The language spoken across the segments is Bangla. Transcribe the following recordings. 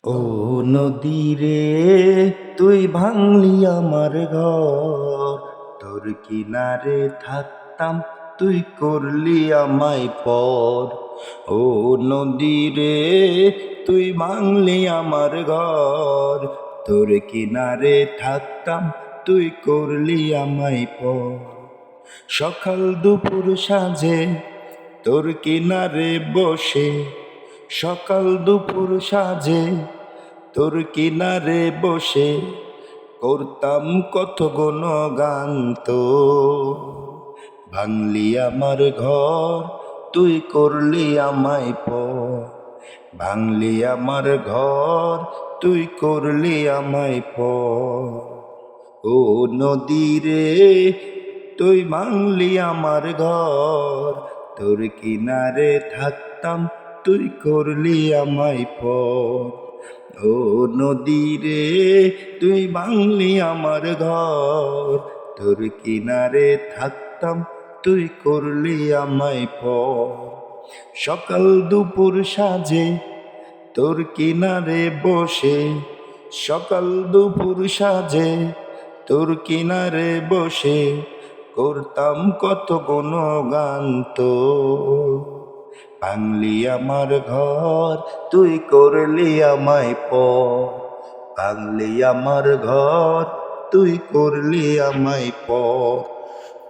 ও নদী রে, তুই ভাঙলি আমার ঘর। তোর কিনারে থাকতাম, তুই করলি আমায় পর। ও নদী রে, তুই ভাঙলি আমার ঘর। তোর কিনারে থাকতাম, তুই করলি আমায় পর। সকাল দুপুর সাঁঝে তোর কিনারে বসে, সকাল দুপুর সাঁঝে তোর কিনারে বসে করতাম কত গুণগান। তো ভাঙলি আমার ঘর, তুই করলি আমায় পর। ভাঙলি আমার ঘর, তুই করলি আমায় পর। ও নদী রে, তুই ভাঙলি আমার ঘর। তোর কিনারে থাকতাম, তুই করলি আমায় পর। ও নদী রে, তুই ভাঙলি আমার ঘর। তোর কিনারে থাকতাম, তুই করলি আমায় পর। সকাল দুপুর সাঁঝে তোর কিনারে বসে, সকাল দুপুর সাঁঝে তোর কিনারে বসে করতাম কত গুণগান। তো ভাঙলি আমার ঘর, তুই করলি আমায় পর। ভাঙলি আমার ঘর, তুই করলি আমায় পর।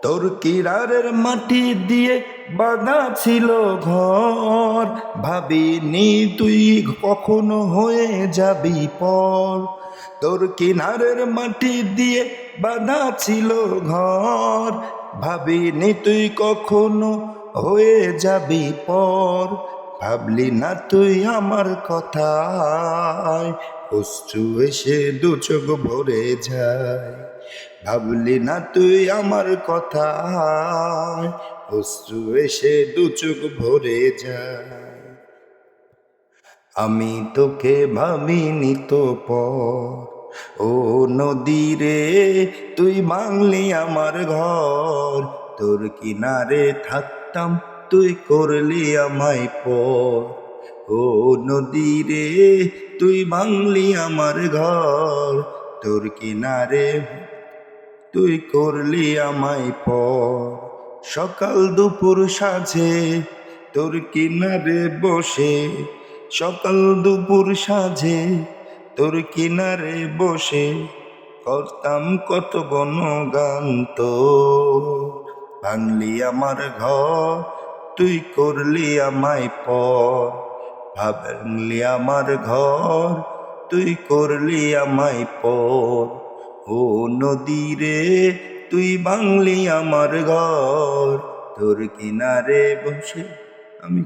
তোর কিনারের মাটি দিয়ে বাঁধা ছিল ঘর, ভাবিনি তুই কখনো হয়ে যাবি পর। তোর কিনারের মাটি দিয়ে বাঁধা ছিল ঘর, ভাবিনি তুই কখনো হয়ে যাবি পর। ভাবলি না তুই আমার কথায়, অশ্রু এসে দু চোখ ভরে যায়। ভাবলি না তুই আমার কথায়, অশ্রু এসে দু চোখ ভরে যায়। আমি তোকে ভাবিনি তো পর। ও নদী রে, তুই ভাঙলি আমার ঘর। তোর কিনারে থাকতাম, তুই করলি আমায় পর। ও নদী রে, তুই ভাঙলি আমার ঘর। তোর কিনারে তুই করলি আমায় পর। সকাল দুপুর সাঁঝে তোর কিনারে বসে, সকাল দুপুর সাঁঝে তোর কিনারে বসে করতাম কত গুণগান। তো ভাঙলি আমার ঘর, তুই করলি আমায় পর। ভাঙলি আমার ঘর, তুই করলি আমায় পর। ও নদী রে, তুই ভাঙলি আমার ঘর। তোর কিনারে বসে আমি